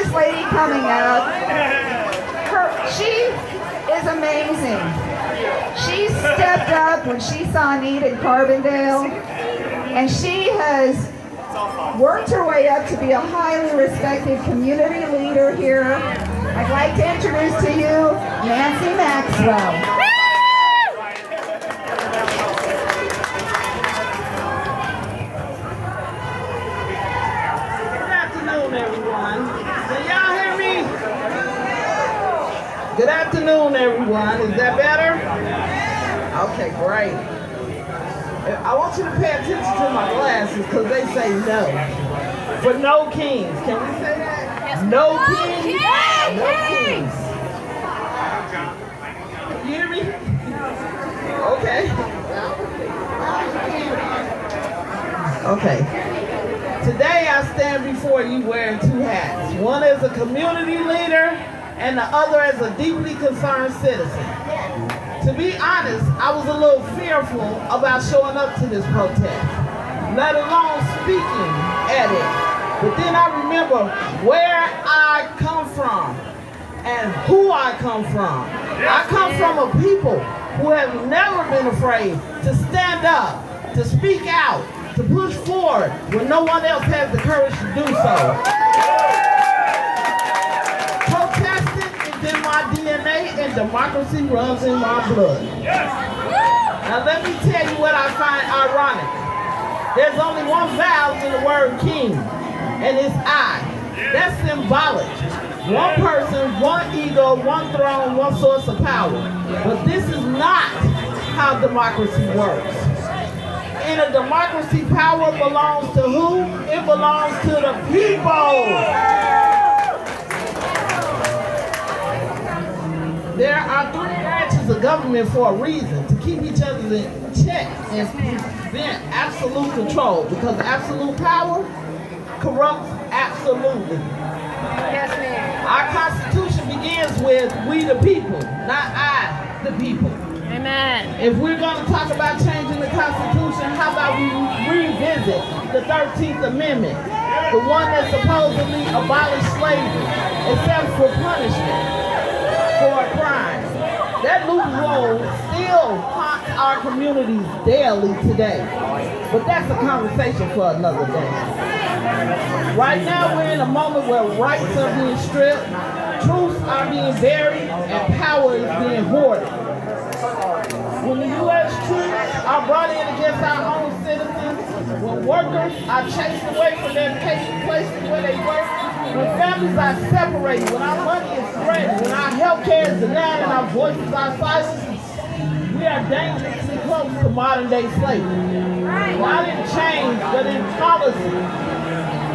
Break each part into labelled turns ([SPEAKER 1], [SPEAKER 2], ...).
[SPEAKER 1] first lady coming up. She is amazing. She stepped up when she saw need in Carbondale, and she has worked her way up to be a highly respected community leader here. I'd like to introduce to you Nancy Maxwell.
[SPEAKER 2] Good afternoon, everyone. Is that better? Okay, great. I want you to pay attention to my glasses because they say no. For no kings. Can we say that? No kings. No kings. You hear me? Okay. Okay. Today I stand before you wearing two hats. One as a community leader and the other as a deeply concerned citizen. To be honest, I was a little fearful about showing up to this protest, let alone speaking at it. But then I remember where I come from and who I come from. I come from a people who have never been afraid to stand up, to speak out, to push forward when no one else has the courage to do so. In my DNA and democracy runs in my blood. Now let me tell you what I find ironic. There's only one vowel in the word king, and it's I. That's symbolic. One person, one ego, one throne, one source of power. But this is not how democracy works. In a democracy, power belongs to who? It belongs to the people. There are three branches of government for a reason, to keep each other in check and prevent absolute control, because absolute power corrupts absolutely.
[SPEAKER 1] Yes, ma'am.
[SPEAKER 2] Our Constitution begins with we the people, not I the people.
[SPEAKER 3] Amen.
[SPEAKER 2] If we're going to talk about changing the Constitution, how about we revisit the 13th Amendment, the one that supposedly abolished slavery, except for punishment for a crime. That loophole still haunts our communities daily today. But that's a conversation for another day. Right now we're in a moment where rights are being stripped, truths are being buried, and power is being hoarded. When the U.S. troops are brought in against our own citizens, when workers are chased away from their places where they work, when families are separated, when our money is threatened, when our health care is denied and our voices are silenced, we are dangerously close to modern day slavery. Not in change, but in policy.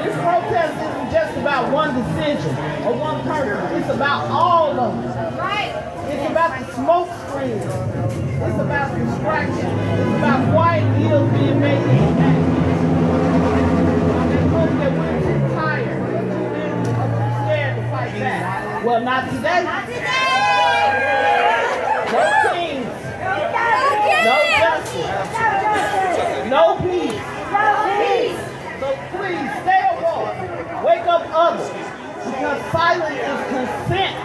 [SPEAKER 2] This protest isn't just about one decision or one person. It's about all of them. It's about the smoke screens. It's about distraction. It's about quiet deals being made in the back. I hope that we're too tired. Back. Well, not today. Not today. No kings. No justice. No peace. So please stay awake. Wake up others. Because silence is consent.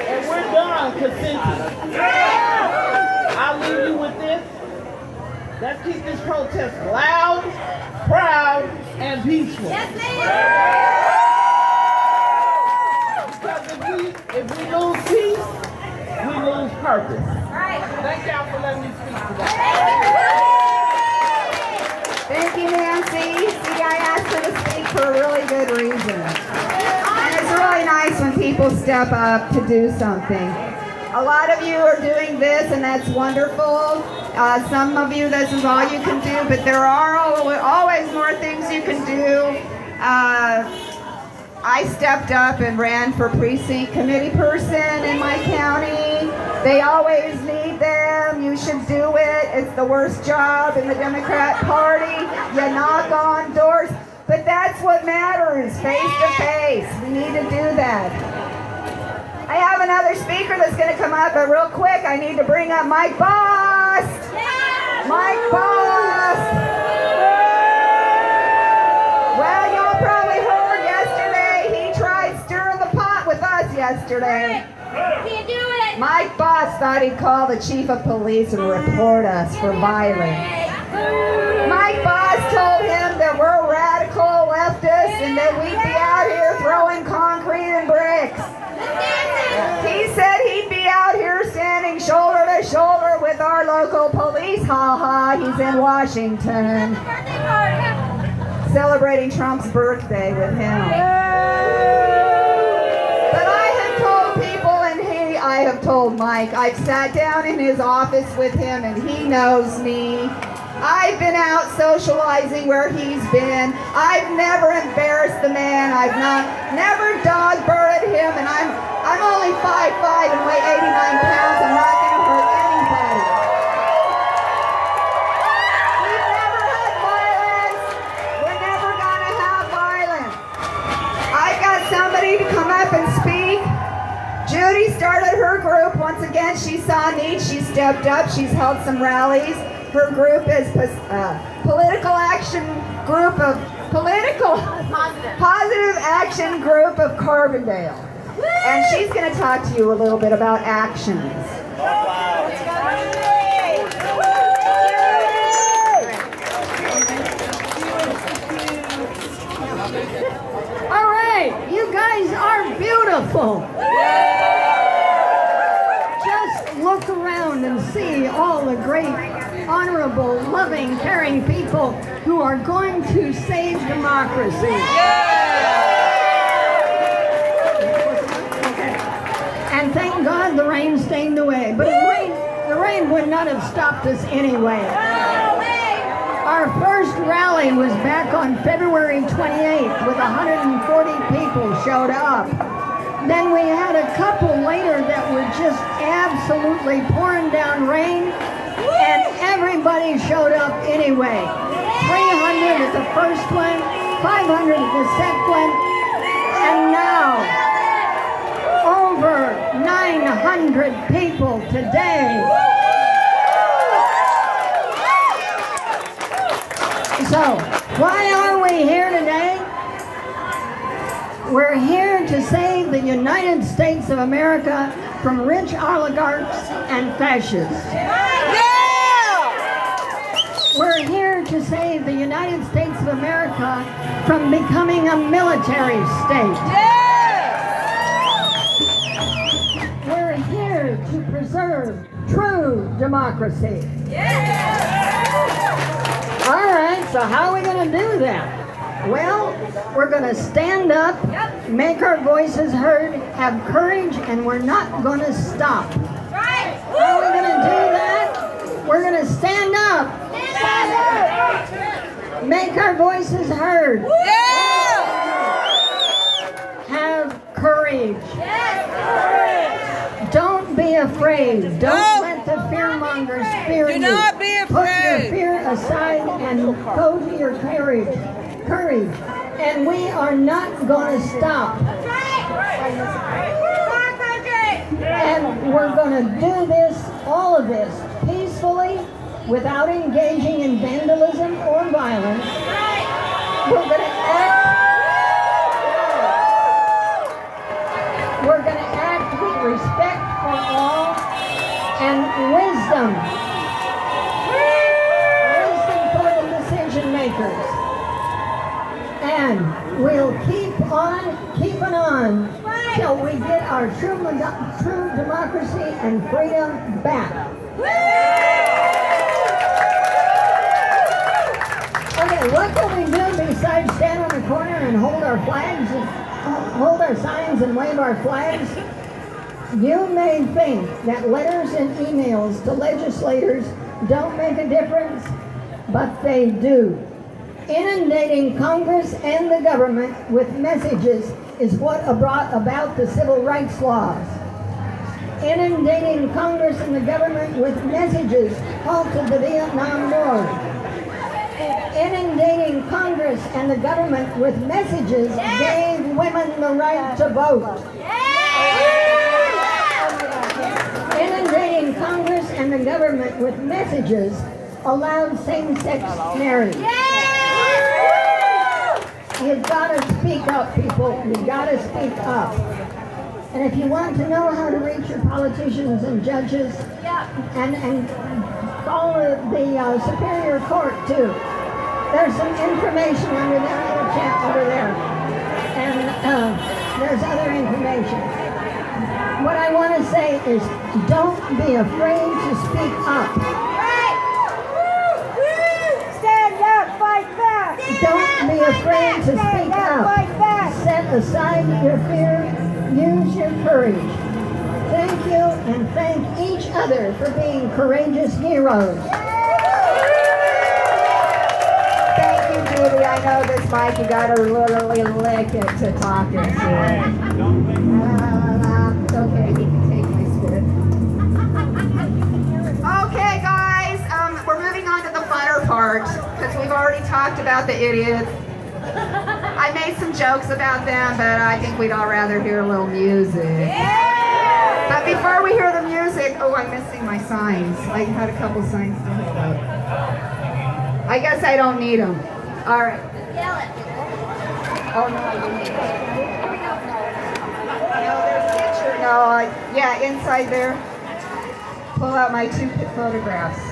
[SPEAKER 2] And we're done consenting. I'll leave you with this. Let's keep this protest loud, proud, and peaceful.
[SPEAKER 3] Yes, ma'am.
[SPEAKER 2] If we lose peace, we lose purpose. Thank y'all for letting me speak today.
[SPEAKER 1] Thank you, Nancy. See, I asked her to speak for a really good reason. And it's really nice when people step up to do something. A lot of you are doing this, and that's wonderful. Some of you, this is all you can do, but there are always more things you can do. I stepped up and ran for precinct committee person in my county. They always need them. You should do it. It's the worst job in the Democrat Party. You knock on doors. But that's what matters, face to face. We need to do that. I have another speaker that's going to come up, but real quick, I need to bring up Mike Bost. Mike Bost. Well, y'all probably heard yesterday he tried yesterday. My boss thought he'd call the chief of police and report us for violence. My boss told him that we're radical leftists and that we'd be out here throwing concrete and bricks. He said he'd be out here standing shoulder to shoulder with our local police. Ha ha, he's in Washington. Celebrating Trump's birthday with him. But I have told people, and I have told Mike, I've sat down in his office with him and he knows me. I've been out socializing where he's been. I've never embarrassed the man. I've never dog-bird him, and I'm only 5'5" and weigh 89 pounds. I'm not going to hurt anybody. We've never had violence. We're never going to have violence. I got somebody to come up and speak. Judy started her group. Once again, she saw need. She stepped up. She's held some rallies. Her group is Positive Action Group of Carbondale. And she's going to talk to you a little bit about actions.
[SPEAKER 4] All right, you guys are beautiful. Just look around and see all the great, honorable, loving, caring people who are going to save democracy. And thank God the rain stayed away. But the rain would not have stopped us anyway. Our first rally was back on February 28th with 140 people showed up. Then we had a couple later that were just absolutely pouring down rain, and everybody showed up anyway. 300 at the first one, 500 at the second one, and now over 900 people today. So, why are we here today? We're here to save the United States of America from rich oligarchs and fascists. We're here to save the United States of America from becoming a military state. We're here to preserve true democracy. All right, so how are we going to do that? Well, we're going to stand up, make our voices heard, have courage, and we're not going to stop. How are we going to do that? We're going to stand up, make our voices heard, have courage. Don't be afraid. Don't let the fearmongers fear you. Do not be afraid. Put your fear aside and go to your courage. And we are not going to stop. And we're going to do this, all of this, peacefully, without engaging in vandalism or violence. We're going to act with respect for all and wisdom. Wisdom for the decision makers. And we'll keep on keeping on till we get our true democracy and freedom back. Okay, what can we do besides stand on the corner and hold our flags, hold our signs and wave our flags? You may think that letters and emails to legislators don't make a difference, but they do. Inundating Congress and the government with messages is what brought about the civil rights laws. Inundating Congress and the government with messages halted the Vietnam War. Inundating Congress and the government with messages gave women the right to vote. Inundating Congress and the government with messages allowed same-sex marriage. You've got to speak up, people. You've got to speak up. And if you want to know how to reach your politicians and judges, and call the Superior Court too. There's some information under that little chat over there. And there's other information. What I want to say is don't be afraid to speak up.
[SPEAKER 1] Stand up, fight back.
[SPEAKER 4] Don't be afraid to speak up. Set aside your fear. Use your courage. Thank you, and thank each other for being courageous heroes.
[SPEAKER 1] Thank you, Judy. I know this mic, you gotta literally lick it to talk into it. It's okay, you can take my spit. Okay, guys, we're moving on to the funner part, because we've already talked about the idiots. I made some jokes about them, but I think we'd all rather hear a little music. But before we hear the music, oh, I'm missing my signs. I had a couple signs to hold up. I guess I don't need them. All right. Oh, no, I didn't. No, there's a picture. No, yeah, inside there. Pull out my 2 photographs.